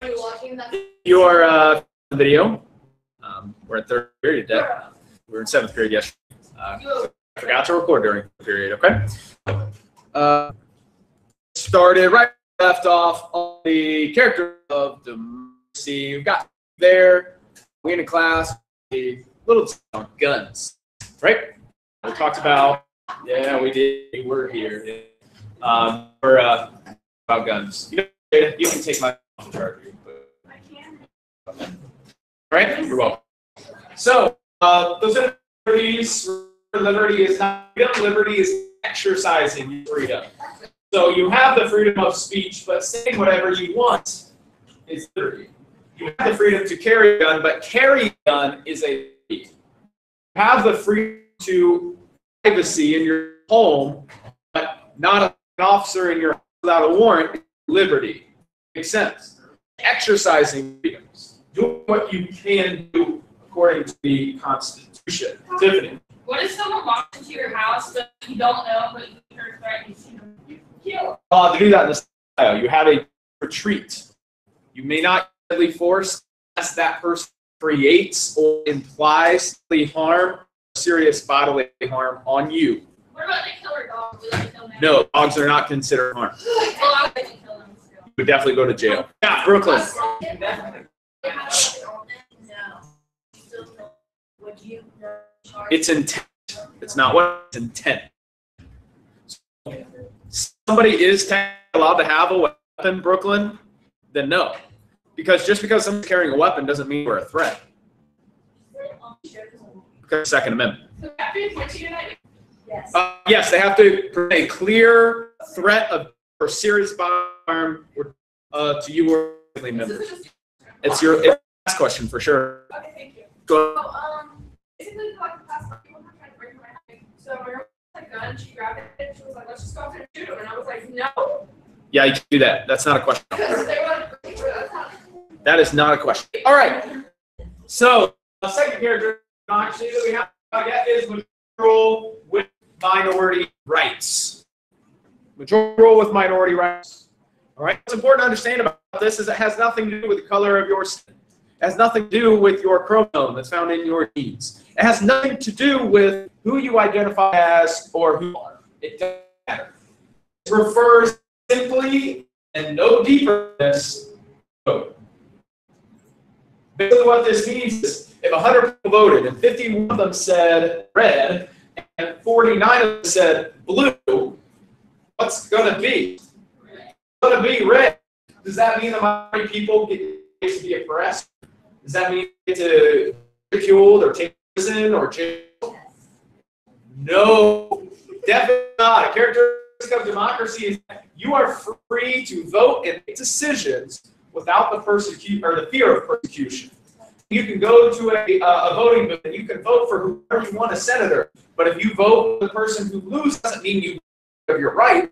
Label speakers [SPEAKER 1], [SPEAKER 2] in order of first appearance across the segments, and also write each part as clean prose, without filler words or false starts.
[SPEAKER 1] Are you watching that?
[SPEAKER 2] Your video. We're at third period today. We were in seventh period yesterday. I forgot to record during the period, okay? Started right left off on the character of democracy. We've got there. We in a class, a little on guns, right? We talked about, yeah, we did. We were here. We're about guns. You can take my charger.
[SPEAKER 1] I can.
[SPEAKER 2] All right, you're welcome. So, those are liberties. Liberty is not freedom. Liberty is exercising your freedom. So you have the freedom of speech, but saying whatever you want is liberty. You have the freedom to carry a gun, but carry a gun is a liberty. You have the freedom to privacy in your home, but not an officer in your house without a warrant. Liberty. Makes sense. Exercising freedoms. Doing what you can do according to the Constitution. Tiffany.
[SPEAKER 3] What if someone walks into your house that you don't know, but you heard threatening you kill?
[SPEAKER 2] To do that in the style, you have a retreat. You may not deadly force unless that person creates or implies harm, serious bodily harm on you.
[SPEAKER 3] What about the killer dog? Would they kill them?
[SPEAKER 2] No, dogs are not considered harm.
[SPEAKER 3] Well, I would kill them still.
[SPEAKER 2] You would definitely go to jail. Yeah, Brooklyn. It's intent. It's not what it's intent. Somebody is technically allowed to have a weapon, Brooklyn, then no. Because just because someone's carrying a weapon doesn't mean we're a threat. Because of the Second Amendment.
[SPEAKER 1] Yes.
[SPEAKER 2] Yes, they have to present a clear threat of or serious bodily harm to you or family members. It's your last question for sure.
[SPEAKER 1] Okay, thank you.
[SPEAKER 2] Go.
[SPEAKER 1] So, basically, like the past couple people were trying to break my house. So my girl had a gun, she grabbed it, and she was like, "Let's just go up there and shoot him." And I was like, "No."
[SPEAKER 2] Yeah, you can do that. That's not a question.
[SPEAKER 1] Because they were like, "That's not."
[SPEAKER 2] That is not a question. All right. So the second character actually that we have yet is majority with minority rights. Majority with minority rights. All right. What's important to understand about this is it has nothing to do with the color of your skin. It has nothing to do with your chromosome that's found in your genes. It has nothing to do with who you identify as or who you are. It doesn't matter. It refers simply and no deeper than this vote. Basically what this means is if 100 people voted and 51 of them said red and 49 of them said blue, what's going to be? It's going to be red. Does that mean the minority people get to be oppressed? Does that mean you get to be ridiculed or take prison or jail? No, definitely not. A characteristic of democracy is that you are free to vote and make decisions without the fear of persecution. You can go to a voting booth and you can vote for whoever you want as senator. But if you vote for the person who loses, doesn't mean you have your right.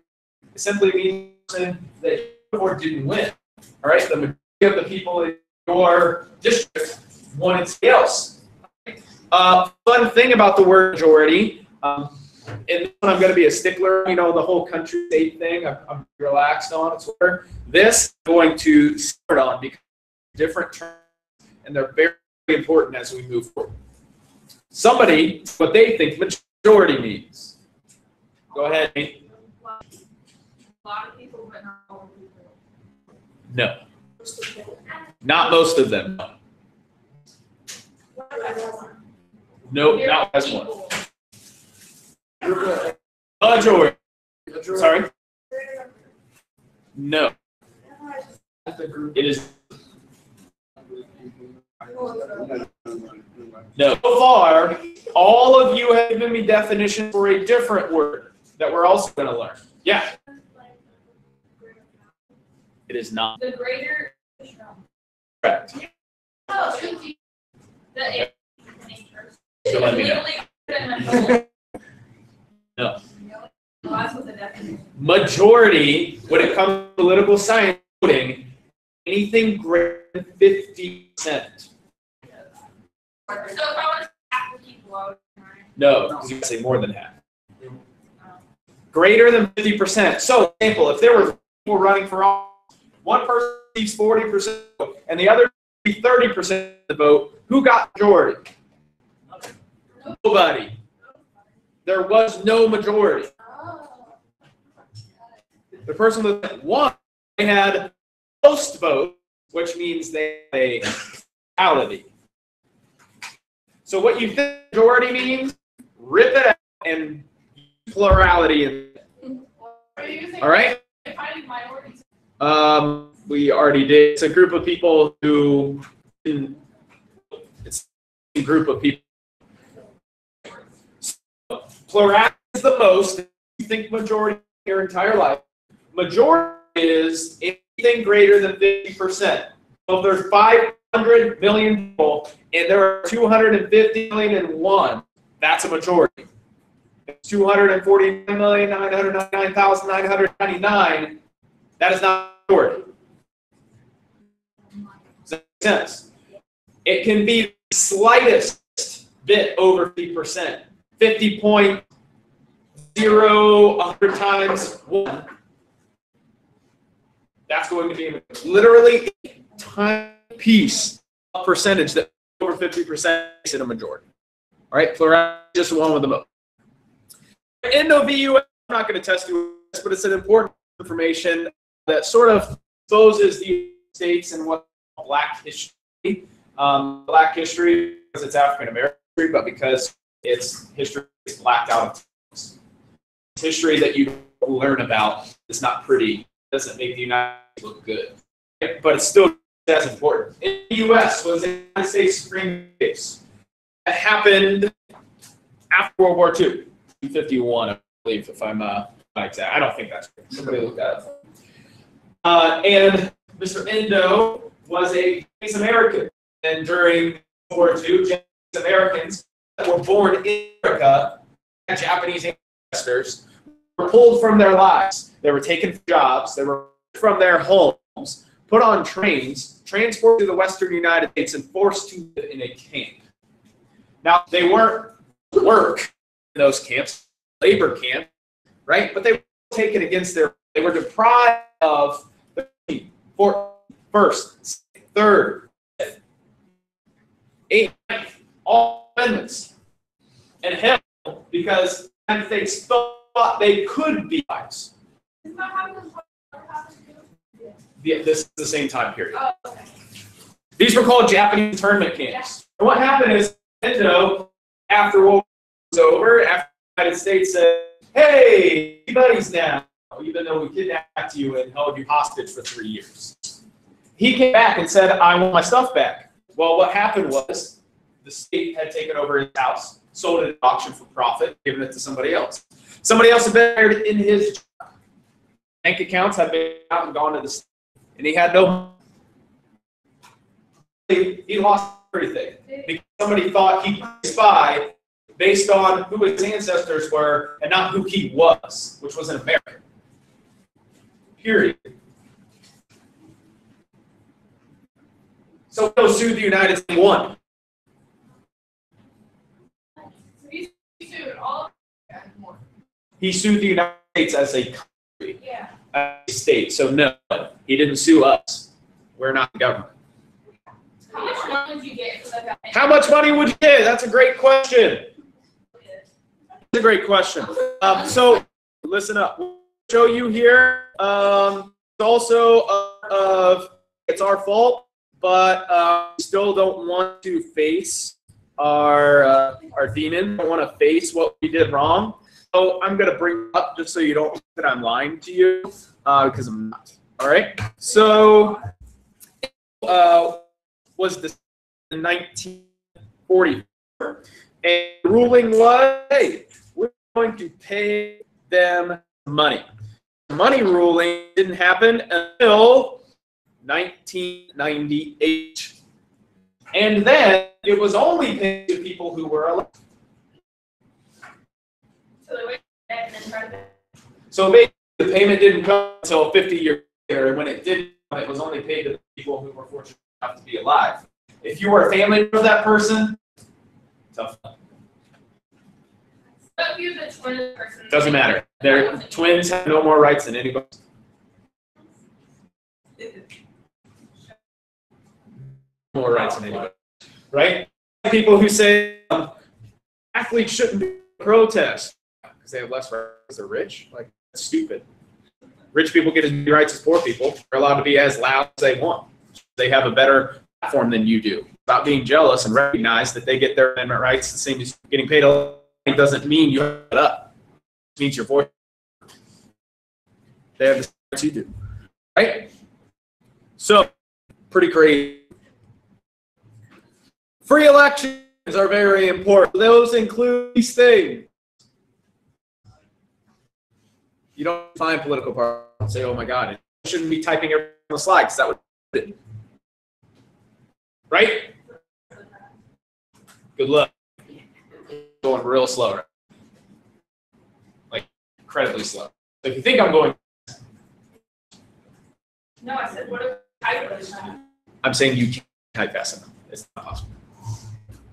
[SPEAKER 2] It simply means that you didn't win. All right, the majority of the people in your district wanted somebody else. Fun thing about the word majority, and this one I'm going to be a stickler, you know, the whole country state thing, I'm relaxed on. It's where this I'm going to start on because different terms, and they're very important as we move forward. Somebody, what they think majority means. Go ahead, Nate.
[SPEAKER 3] A lot of people, but not all people.
[SPEAKER 2] No. Not most of them. No, not as one. Majority. Sorry? No. It is. No. So far, all of you have given me definitions for a different word that we're also going to learn. Yeah. It is not.
[SPEAKER 3] The greater.
[SPEAKER 2] Correct.
[SPEAKER 3] Oh, the
[SPEAKER 2] So let me know. No. Majority, when it comes to political science voting, anything greater than 50%.
[SPEAKER 3] So if I was half the people, I would.
[SPEAKER 2] No, because you can say more than half. Greater than 50%. So, for example, if there were people running for office, one person receives 40% and the other 30% of the vote, who got majority? Nobody. There was no majority. The person that won, they had most votes, which means they had a plurality. So what you think majority means, rip it out and use plurality in it. All right? We already did. It's a group of people who, it's a group of people. So, plurality is the most. You think majority your entire life. Majority is anything greater than 50%. So if there's 500 million people and there are 250 million and one, that's a majority. 249,999,999, that is not a majority. Does that make sense? It can be the slightest bit over 50%. 50.0 100 times 1. That's going to be literally a tiny piece of percentage that over 50% is in a majority. All right, plurality is just one with the most. NOVUS, I'm not going to test you with this, but it's an important information that sort of exposes the United States and what Black history. Black history because it's African American history, but because its history is blacked out. It's history that you learn about. It's not pretty. It doesn't make the United States look good, right? But it's still as important. In the U.S. was the United States Supreme case that happened after World War II. 251, I believe, if I'm exact. I don't think that's right. Somebody look that up. And Mr. Endo was a Japanese American, and during World War II, Japanese Americans that were born in America, Japanese ancestors, were pulled from their lives. They were taken from jobs. They were from their homes, put on trains, transported to the Western United States, and forced to live in a camp. Now, they weren't work those camps, labor camp, right? But they were taken against they were deprived of the first, third, fifth, eighth, all amendments. And hell, because the United States thought they could be lives. This is the same time period.
[SPEAKER 1] Oh, okay.
[SPEAKER 2] These were called Japanese internment camps. And what happened is, after World War was over, after the United States said, hey, be buddies now, even though we kidnapped you and held you hostage for 3 years. He came back and said, I want my stuff back. Well, what happened was the state had taken over his house, sold it at auction for profit, given it to somebody else. Somebody else had been hired in his job. Bank accounts had been out and gone to the state, and he had no money. He lost everything because somebody thought he could spy based on who his ancestors were and not who he was, which was an American. Period. So he sued the United States and won. He sued the United States as a country, as a state. So no, he didn't sue us. We're not the government.
[SPEAKER 3] How much money would you get for that?
[SPEAKER 2] How much money would you get? That's a great question. That's a great question. So listen up. We'll show you here. It's also it's our fault, but we still don't want to face our demon. Don't want to face what we did wrong. So I'm going to bring it up just so you don't think that I'm lying to you, because I'm not. All right. So was this in 1944, and the ruling was, hey, we're going to pay them money. The money ruling didn't happen until 1998. And then it was only paid to people who were elected. So basically, the payment didn't come until 50 years later, and when it did come, it was only paid to the people who were fortunate enough to be alive. If you were a family member of that person, tough. Doesn't matter. Their twins have no more rights than anybody. more rights than anybody, right? People who say athletes shouldn't be protest because they have less rights because they're rich, like that's stupid. Rich people get as many rights as poor people. They're allowed to be as loud as they want. They have a better platform than you do. Stop being jealous and recognize that they get their amendment rights the same as getting paid. It doesn't mean you have it up. It means your voice. They have the same rights you do, right? So, pretty crazy. Free elections are very important. Those include these things. You don't find political parties and say, oh my God, it shouldn't be typing everything on the slide because that would be it. Right? Good luck. Going real slow, right? Like incredibly slow. So if you think I'm going,
[SPEAKER 3] No, I said, what if I really not?
[SPEAKER 2] I'm saying you can't type fast enough. It's not possible.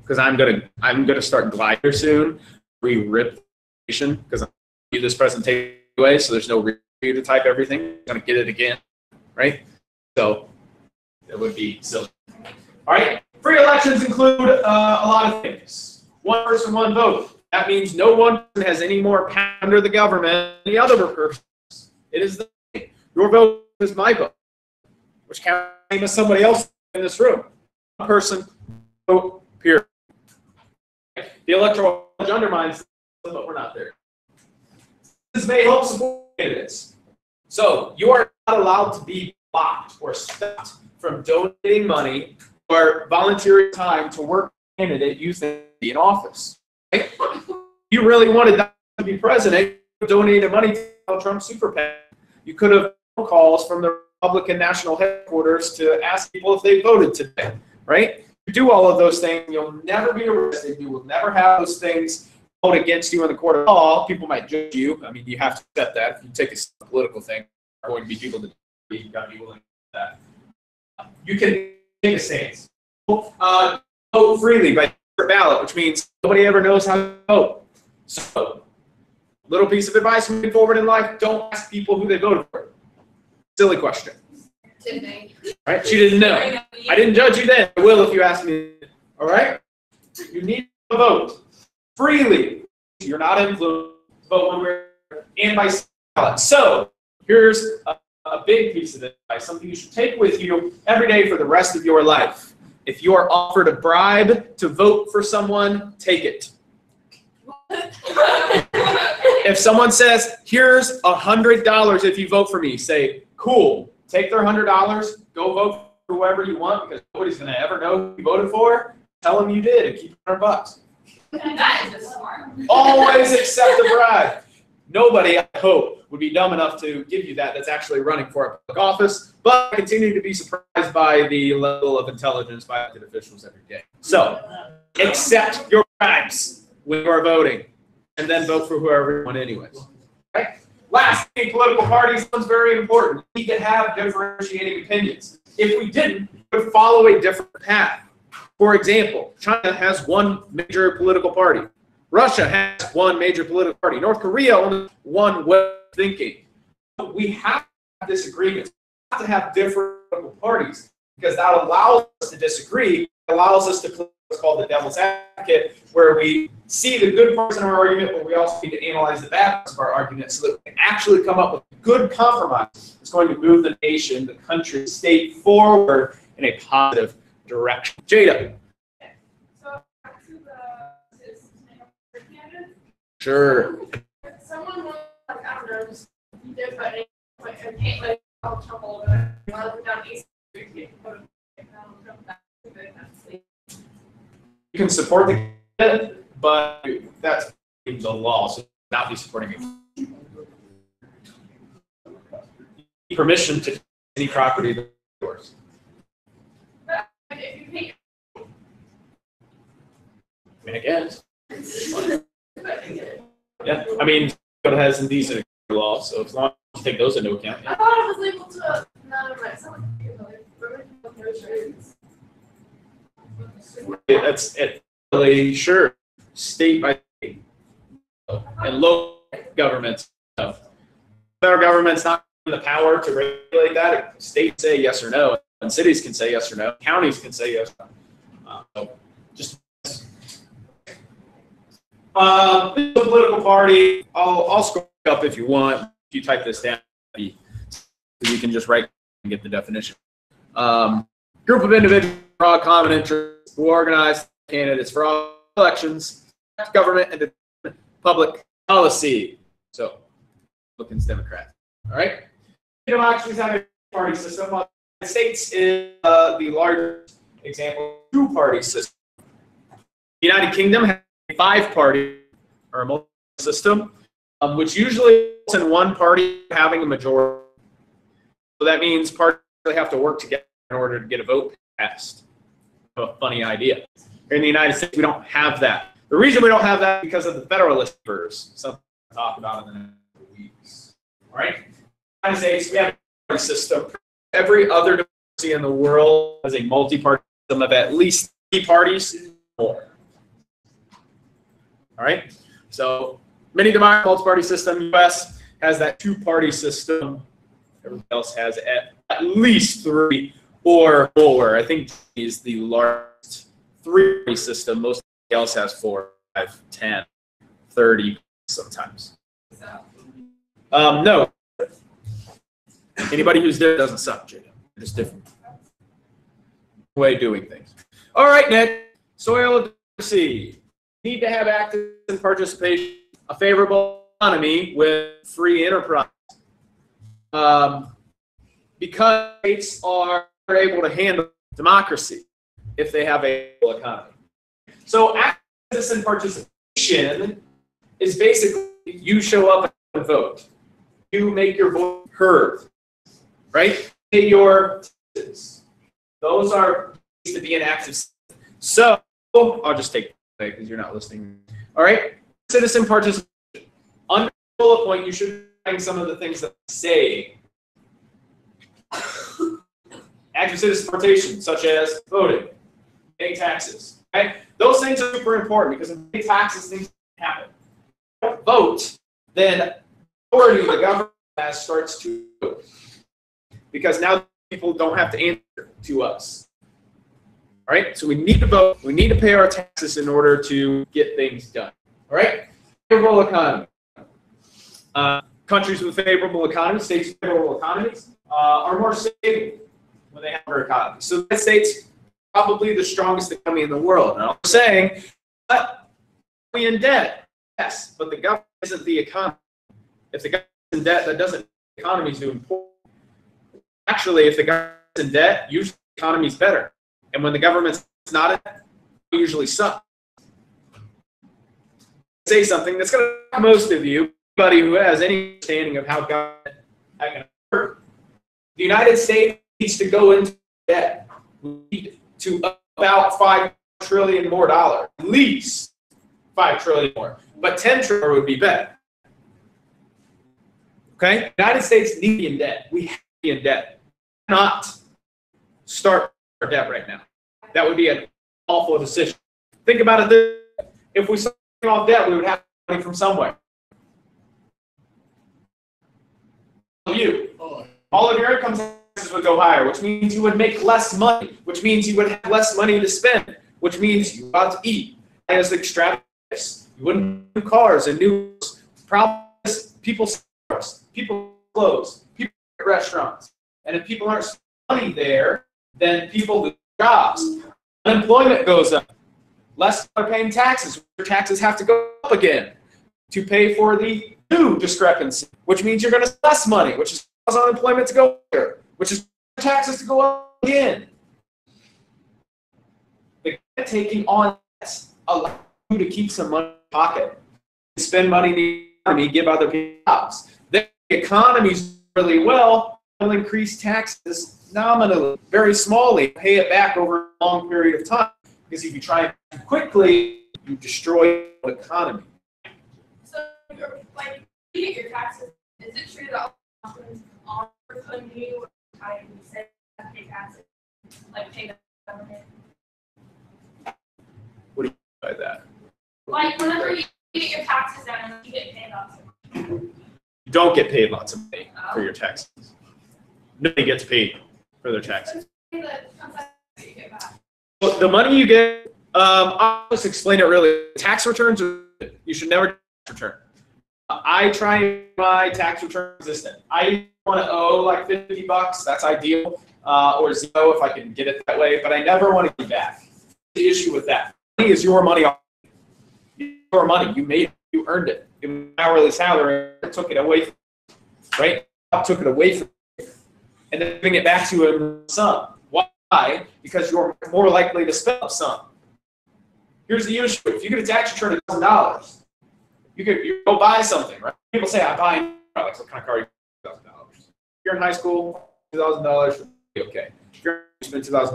[SPEAKER 2] Because I'm gonna start Glider soon, re-rip because I'm gonna do this presentation anyway, so there's no reason for you to type everything. I'm gonna get it again, right? So it would be silly. All right. Free elections include a lot of things. One person, one vote. That means no one person has any more power under the government than the other person. It is your vote is my vote, which counts as somebody else in this room. One person, vote, period. The electoral college undermines, but we're not there. This may help support candidates. So you are not allowed to be blocked or stopped from donating money or volunteering time to work for a candidate you think will be in office. Right? You really wanted to be president, you donated money to Donald Trump's super PAC. You could have phone calls from the Republican national headquarters to ask people if they voted today, right? You do all of those things, you'll never be arrested. You will never have those things vote against you in the court of law. People might judge you. I mean, you have to accept that. If you take a political thing, there are going to be people that you've got to be willing to do that. You can take a stance. Vote freely by ballot, which means nobody ever knows how to vote. So, little piece of advice moving forward in life: don't ask people who they voted for. Silly question. Right? She didn't know. I didn't judge you then. I will if you ask me. All right? You need to vote freely. You're not influenced. Vote when we're and by ballot. So here's a big piece of advice, something you should take with you every day for the rest of your life. If you are offered a bribe to vote for someone, take it. If someone says, here's $100 if you vote for me, say, cool. Take their $100, go vote for whoever you want because nobody's going to ever know who you voted for. Tell them you did and keep $100.
[SPEAKER 3] That is just smart.
[SPEAKER 2] Always accept a bribe. Nobody, I hope, would be dumb enough to give you that that's actually running for a public office, but I continue to be surprised by the level of intelligence by elected officials every day. So, accept your bribes when you are voting, and then vote for whoever you want anyways. Okay? Lastly, political parties, one's very important. We need to have differentiating opinions. If we didn't, we would follow a different path. For example, China has one major political party. Russia has one major political party. North Korea only one way of thinking. We have to have disagreements. We have to have different political parties because that allows us to disagree. It allows us to play what's called the devil's advocate, where we see the good parts in our argument, but we also need to analyze the bad parts of our argument so that we can actually come up with a good compromise that's going to move the nation, the country, the state forward in a positive direction. Jada.
[SPEAKER 1] So back to the citizens candidate.
[SPEAKER 2] Sure.
[SPEAKER 1] Someone was like, I don't know, just you did, but like I can't like I'll jump all over it. While we're down East Street, you can go to jump back to the
[SPEAKER 2] You can support the candidate, but that's the law, so not be supporting it. You need permission to any property that's yours.
[SPEAKER 1] If you pay
[SPEAKER 2] I mean, I guess. Yeah, I mean, it has indecent law, so as long as you take those into account.
[SPEAKER 1] I thought I was able to none of my someone
[SPEAKER 2] That's it. Really sure. State by state. And local governments. Our government's not in the power to regulate that. States say yes or no. And cities can say yes or no. Counties can say yes or no. So just the political party. I'll scroll up if you want. If you type this down, you can just write and get the definition. Group of individuals for all common interests who organize candidates for all elections, government, and public policy. So, Republicans, Democrats. All right. Democracies have a party system. The United States is the largest example of two-party system. The United Kingdom has a five-party or a multi system, which usually results in one party having a majority. So that means parties really have to work together in order to get a vote passed. A funny idea. Here in the United States, we don't have that. The reason we don't have that is because of the Federalist Papers, something I'll talk about in the next weeks. All right? In the United States, we have a party system. Every other democracy in the world has a multi-party system of at least 3 parties or more. All right? So many democracies, multi-party system. U.S. has that 2-party system. Everybody else has at least 3 or more. I think is the largest 3-party system. Most else has 4, 5, 10, 30 sometimes. No. Anybody who's there doesn't suck, Jacob. It's different way of doing things. All right, Nick. Soil democracy. Need to have active participation, a favorable economy with free enterprise. Because states are able to handle democracy if they have a full economy. So active citizen participation is basically you show up and vote. You make your voice heard, right? Pay your taxes. Those are ways to be an active citizen. So I'll just take it because you're not listening. All right, citizen participation. Under bullet point, you should be writing some of the things that I say. Active citizen participation, such as voting, paying taxes. Okay? Those things are super important because if you pay taxes, things happen. If you don't vote, then authority of the government starts to vote. Because now people don't have to answer to us. All right? So we need to vote. We need to pay our taxes in order to get things done. All right? Favorable economy. Countries with favorable economies, states with favorable economies, are more stable when they have their economy. So the United States probably the strongest economy in the world. And I'm saying, but we're in debt. Yes, but the government isn't the economy. If the government's in debt, that doesn't mean the economy's doing poor. Actually, if the government's in debt, usually the economy's better. And when the government's not in debt, it usually sucks. Say something that's going to help most of you, anybody who has any understanding of how government can work. The United States needs to go into debt. We need to about $5 trillion more dollars, at least $5 trillion more. But 10 trillion would be better. Okay? The United States needs to be in debt. We have to be in debt. Not start our debt right now. That would be an awful decision. Think about it. If we started off debt, we would have money from somewhere. All of your income taxes would go higher, which means you would make less money, which means you would have less money to spend, which means you're about to eat. As extravagance, you wouldn't have new cars and new problems. People stores, people clothes, people at restaurants, and if people aren't spending money there, then people lose jobs. Unemployment goes up. Less are paying taxes. Your taxes have to go up again to pay for the new discrepancy, which means you're going to spend less money, which is cause unemployment to go higher, which is taxes to go up again. The taking on debts allows you to keep some money in your pocket, spend money in the economy, give other people jobs. Then the economy's really well, will increase taxes nominally, very smallly, pay it back over a long period of time. Because if you try too quickly, you destroy the economy.
[SPEAKER 1] So, like, you get your taxes. Is it true that often on you time you say pay taxes, like pay the government?
[SPEAKER 2] What do you mean by that?
[SPEAKER 1] Like, whenever you get your taxes done, you get paid lots of money.
[SPEAKER 2] You don't get paid lots of money for your taxes. Nobody gets paid for their taxes.
[SPEAKER 1] that comes out that you get back.
[SPEAKER 2] Well, the money you get, I'll just explain it really. Tax returns, you should never tax return. I try and my tax return consistent. I want to owe like $50, that's ideal, or $0 if I can get it that way, but I never want to get back. The issue with that, money is your money. Your money, you made it, you earned it. It was an hourly salary, I took it away from you, right? I took it away from you, and then giving it back to you in some. Why? Because you're more likely to spend some. Here's the issue: if you get a tax return of $1,000, you go buy something, right? People say, "I buy like what kind of car you $2,000." If you're in high school, $2,000 should be okay. If you're spending $2,000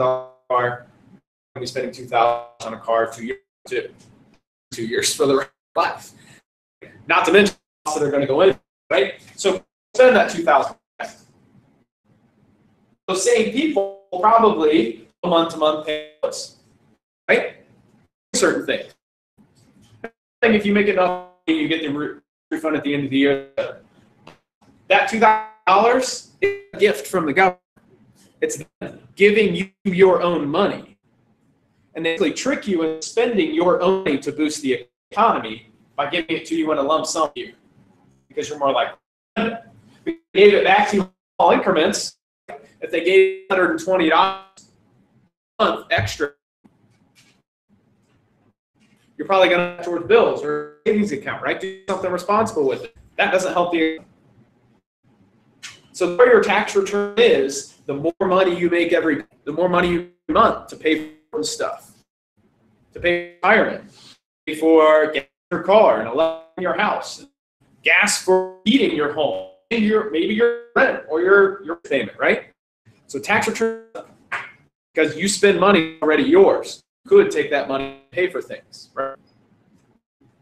[SPEAKER 2] car, you're gonna be spending $2,000 on a car 2 years, 2 years for the rest of life. Not to mention the costs that are going to go in, right? So spend that $2,000. Those same people will probably month-to-month pay us, right? Certain things. If you make enough, you get the refund at the end of the year. That $2,000 is a gift from the government. It's giving you your own money. And they basically trick you into spending your own money to boost the economy by giving it to you in a lump sum here. Because you're more likely. If they gave it back to you in small increments, if they gave $120 a month extra, you're probably going to have towards bills or savings account, right? Do something responsible with it. That doesn't help you. So the more your tax return is, the more money you make the more money you make month to pay for stuff, to pay for retirement, pay for gas your car and electricity in your house, gas for heating your home, and maybe your rent or your payment, right? So tax return, because you spend money already yours, you could take that money and pay for things, right?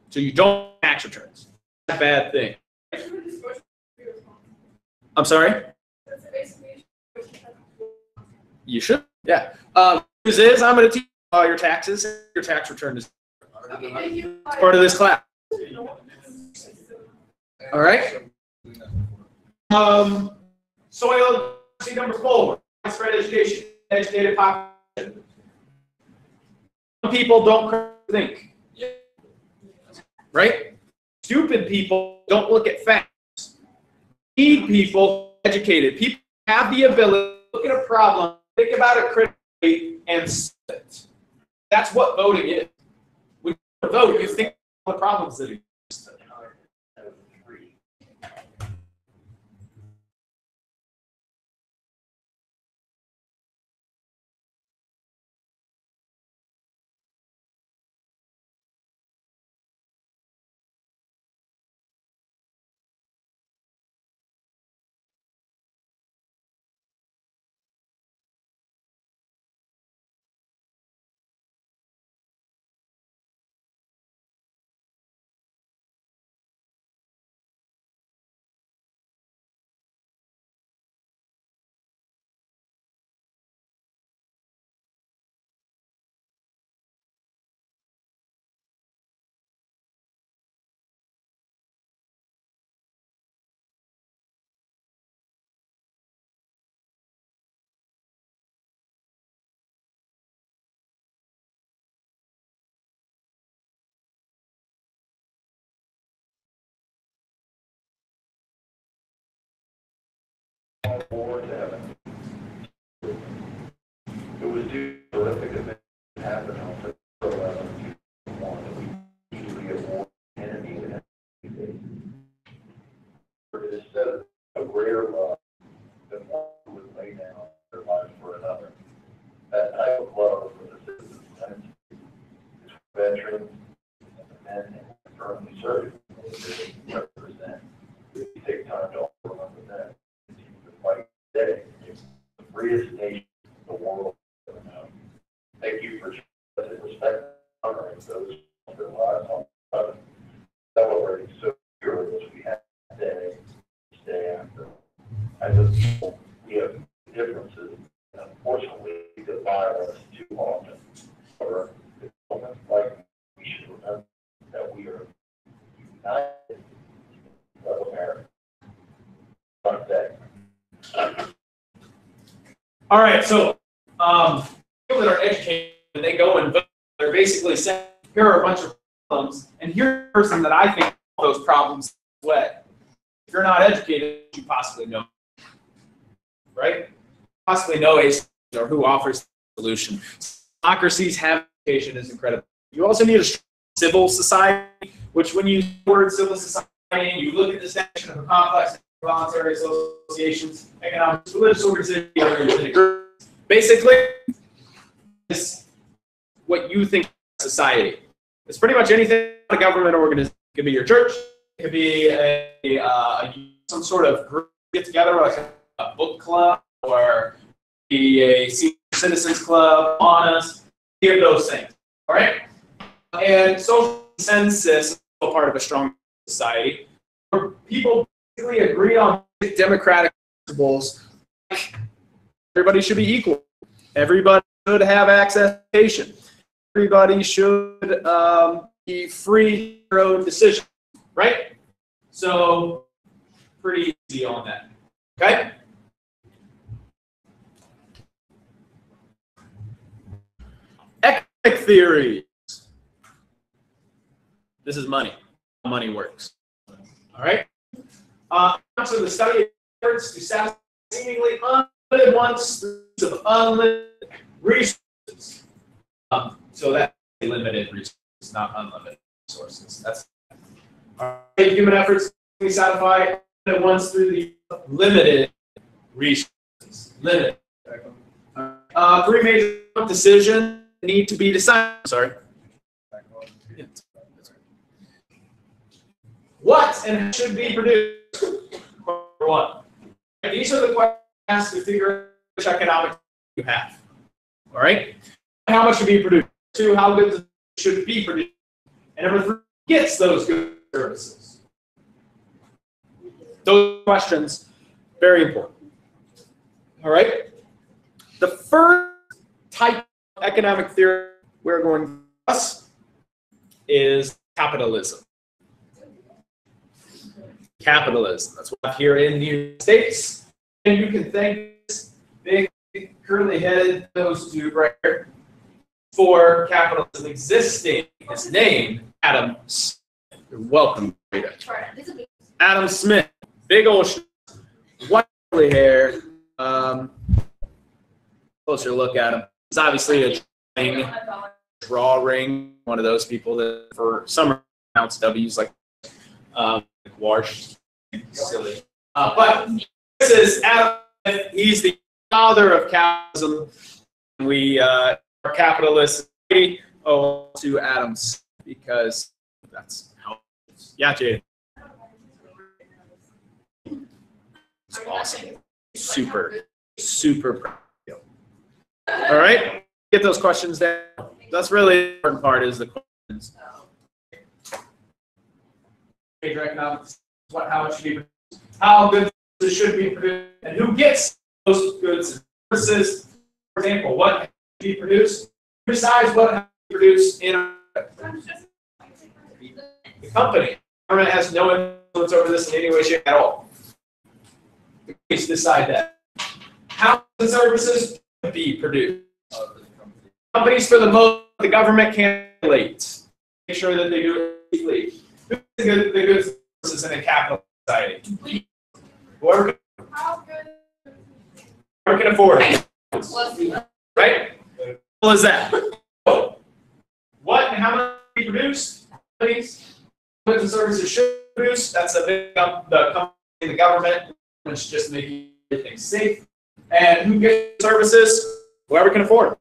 [SPEAKER 2] So you don't tax returns. That's a bad thing. I'm sorry? You should, yeah. News is, I'm going to teach you all your taxes. Your tax return is part of this class. All right? Soil literacy number 4, widespread education, educated population. Some people don't think, right? Stupid people don't look at facts. Need people educated. People have the ability to look at a problem, think about it critically, and solve it. That's what voting is. When you vote, you think about the problems that exist.
[SPEAKER 4] War to heaven. It was due to horrific event that happened on September 11, 2001, that we usually get war enemy that it is said a greater love than one who would lay down their lives for another. That type of love for the citizens of Tennessee is for veterans and the men who currently serve they represent. We take time to remember that. Fight today, it's the freest nation in the world. Thank you for respect and honoring those who their lives on the celebrating so pure as we have today, day after. I just hope we have differences, and unfortunately, divide us too often. However, it's moments like we should remember that we are united of America. One day.
[SPEAKER 2] All right, so People that are educated, when they go and vote, they're basically saying, here are a bunch of problems, and here's a person that I think those problems away. If you're not educated, you possibly know, right? Possibly know a solution or who offers the solution. Democracies have education is incredible. You also need a civil society, which when you use the word civil society, you look at the definition of a complex of voluntary associations, economic, religious organizations, basically, it's what you think of society. It's pretty much anything a government organization. It could be your church, it could be some sort of group get together, like a book club, or be a senior citizens club, honest, any of those things. All right? And social consensus is a part of a strong society where people basically agree on democratic principles. Everybody should be equal. Everybody should have access to education. Everybody should be free to their own decision, right? So, pretty easy on that. Okay? Economic theories. This is money. How money works. All right? So the study of efforts to satisfy seemingly unlimited wants of unlimited resources. So that's limited resources, not unlimited resources. That's all right. Human efforts to satisfy unlimited wants through the limited resources. Limited. Three major decisions need to be decided. Sorry. What and should be produced? Number one. These are the questions to figure out which economic you have. All right? How much should be produced? Two, how good should be produced? And number three, gets those goods and services? Those questions, very important. All right? The first type of economic theory we're going to discuss is capitalism. Capitalism. That's what here in the United States. And you can thank this big curly head, those two right here, for capitalism existing. His name, Adam Smith. You're welcome, Rita. Adam Smith. Big old white curly hair. Closer look at him. He's obviously a drawing, one of those people that for some pronounce W's like wash. Silly. But this is Adam Smith. He's the father of capitalism. We are capitalists. Oh, to Adam Smith because that's how it is. Yeah, Jay. It's awesome. Super. All right. Get those questions down. That's really the important part is the questions. Major economics. How it should be produced, how goods should be produced, and who gets those goods and services. For example, what should be produced? Who decides what has to be produced in the company? The government has no influence over this in any way, shape, at all. The companies decide that. How the services should be produced? Companies, for the most, the government can regulate. Make sure that they do it legally. Who gets the goods in a capital society? Whoever can afford it. Right? What is that? What and how much be produced? Companies, goods and services should produce. That's a big the company, the government, which just making everything safe. And who gets services? Whoever can afford it.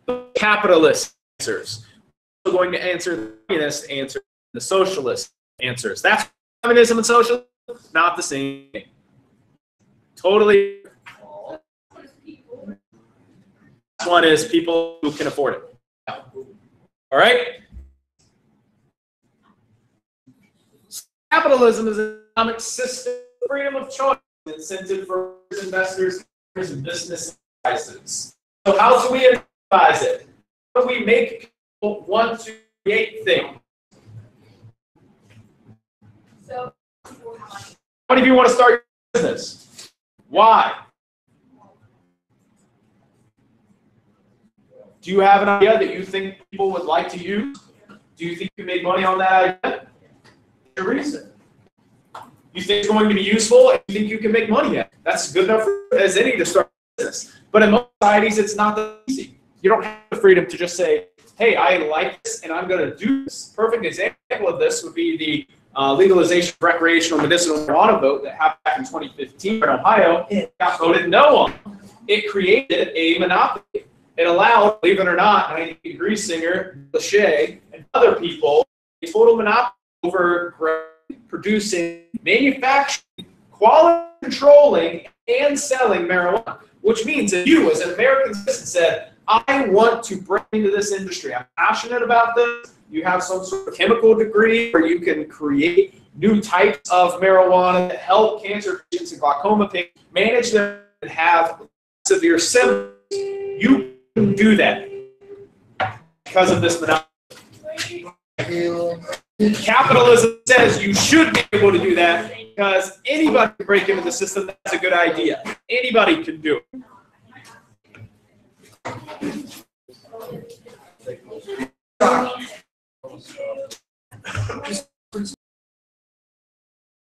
[SPEAKER 2] The capitalist answers. We're going to answer the communist answer, the socialist answers. That's communism and socialism, not the same thing. Totally. This one is people who can afford it. All right? Capitalism is an economic system of freedom of choice, incentive for investors and business enterprises. So how do we advise it? How do we make people want to create things?
[SPEAKER 1] So,
[SPEAKER 2] how many of you want to start your business? Why? Do you have an idea that you think people would like to use? Do you think you can make money on that idea? Your reason. You think it's going to be useful and you think you can make money at it. That's good enough as any to start a business. But in most societies, it's not that easy. You don't have the freedom to just say, hey, I like this and I'm going to do this. Perfect example of this would be the legalization of recreational medicinal marijuana vote that happened back in 2015 in Ohio. It got voted no on. It created a monopoly. It allowed, believe it or not, 90 Degree singer, Lachey, and other people a total monopoly over producing, manufacturing, quality controlling, and selling marijuana. Which means that you, as an American citizen, said, I want to break into this industry. I'm passionate about this. You have some sort of chemical degree where you can create new types of marijuana that help cancer patients and glaucoma patients manage them and have severe symptoms. You can do that because of this monopoly. Capitalism says you should be able to do that because anybody can break into the system. That's a good idea. Anybody can do it.